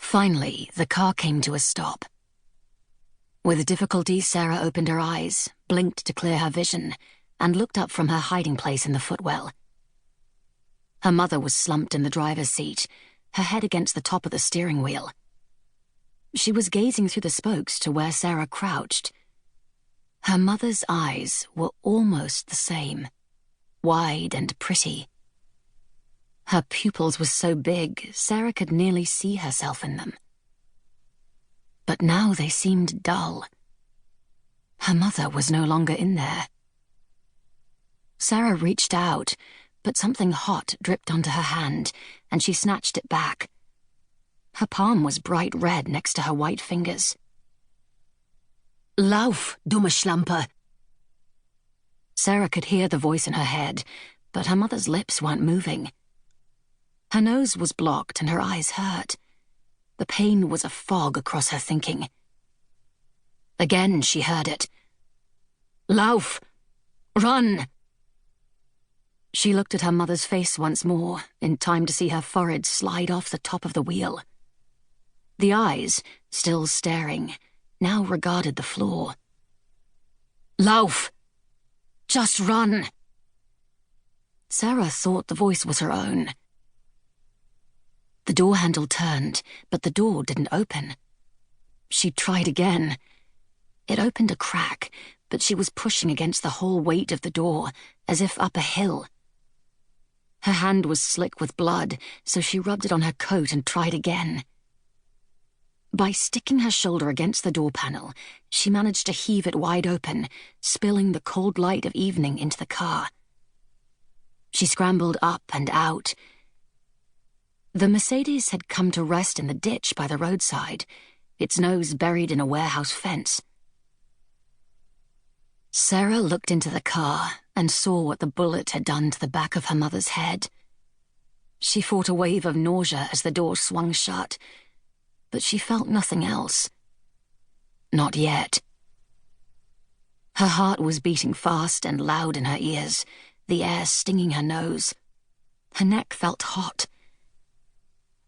Finally, the car came to a stop. With difficulty, Sarah opened her eyes, blinked to clear her vision, and looked up from her hiding place in the footwell. Her mother was slumped in the driver's seat, her head against the top of the steering wheel. She was gazing through the spokes to where Sarah crouched. Her mother's eyes were almost the same, wide and pretty. Her pupils were so big, Sarah could nearly see herself in them. But now they seemed dull. Her mother was no longer in there. Sarah reached out, but something hot dripped onto her hand, and she snatched it back. Her palm was bright red next to her white fingers. "Lauf, dumme Schlampe!" Sarah could hear the voice in her head, but her mother's lips weren't moving. Her nose was blocked and her eyes hurt. The pain was a fog across her thinking. Again she heard it. "Lauf! Run!" She looked at her mother's face once more, in time to see her forehead slide off the top of the wheel. The eyes, still staring, now regarded the floor. "Lauf! Just run!" Sarah thought the voice was her own. The door handle turned, but the door didn't open. She tried again. It opened a crack, but she was pushing against the whole weight of the door, as if up a hill. Her hand was slick with blood, so she rubbed it on her coat and tried again. By sticking her shoulder against the door panel, she managed to heave it wide open, spilling the cold light of evening into the car. She scrambled up and out. The Mercedes had come to rest in the ditch by the roadside, its nose buried in a warehouse fence. Sarah looked into the car and saw what the bullet had done to the back of her mother's head. She fought a wave of nausea as the door swung shut, but she felt nothing else. Not yet. Her heart was beating fast and loud in her ears, the air stinging her nose. Her neck felt hot.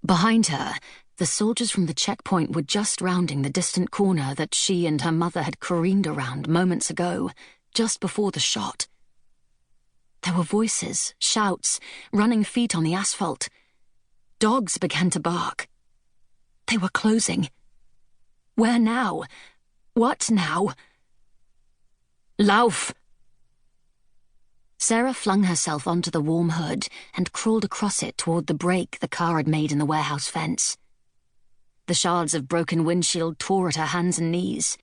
Behind her, the soldiers from the checkpoint were just rounding the distant corner that she and her mother had careened around moments ago, just before the shot. There were voices, shouts, running feet on the asphalt. Dogs began to bark. They were closing. Where now? What now? "Lauf!" Sarah flung herself onto the warm hood and crawled across it toward the break the car had made in the warehouse fence. The shards of broken windshield tore at her hands and knees.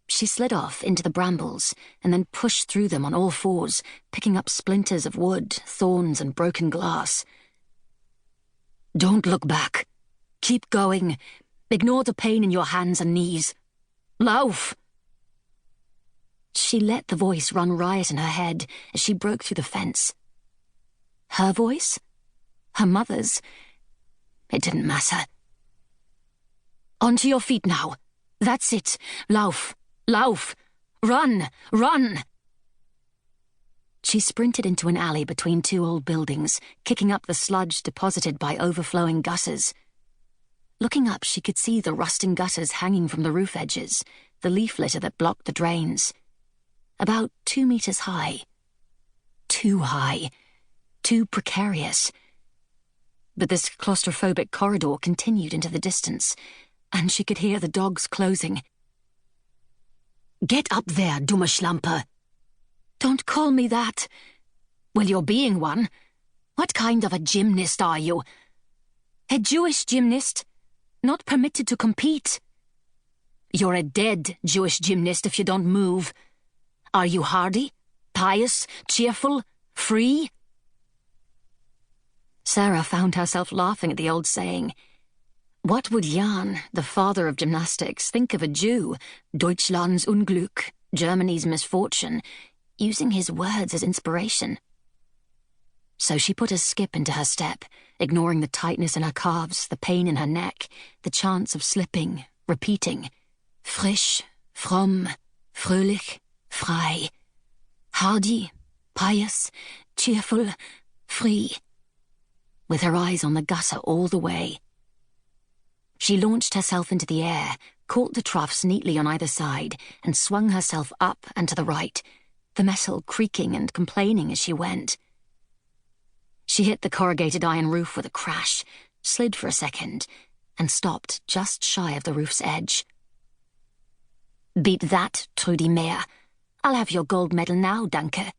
She slid off into the brambles and then pushed through them on all fours, picking up splinters of wood, thorns, and broken glass. "Don't look back. Keep going. Ignore the pain in your hands and knees. Lauf!" She let the voice run riot in her head as she broke through the fence. Her voice? Her mother's? It didn't matter. "Onto your feet now. That's it. Lauf! Lauf! Run! Run!" She sprinted into an alley between two old buildings, kicking up the sludge deposited by overflowing gutters. Looking up, she could see the rusting gutters hanging from the roof edges, the leaf litter that blocked the drains. About 2 meters high. Too high. Too precarious. But this claustrophobic corridor continued into the distance, and she could hear the dogs closing. "Get up there, dumme Schlampe!" "Don't call me that." "Well, you're being one. What kind of a gymnast are you?" "A Jewish gymnast. Not permitted to compete." "You're a dead Jewish gymnast if you don't move. Are you hardy, pious, cheerful, free?" Sarah found herself laughing at the old saying. What would Jan, the father of gymnastics, think of a Jew, Deutschlands Unglück, Germany's misfortune, using his words as inspiration? So she put a skip into her step, ignoring the tightness in her calves, the pain in her neck, the chance of slipping, repeating, frisch, fromm, fröhlich, frei, hardy, pious, cheerful, free, with her eyes on the gutter all the way. She launched herself into the air, caught the troughs neatly on either side, and swung herself up and to the right, the metal creaking and complaining as she went. She hit the corrugated iron roof with a crash, slid for a second, and stopped just shy of the roof's edge. "Beat that, Trudy Mayer. I'll have your gold medal now, danke,"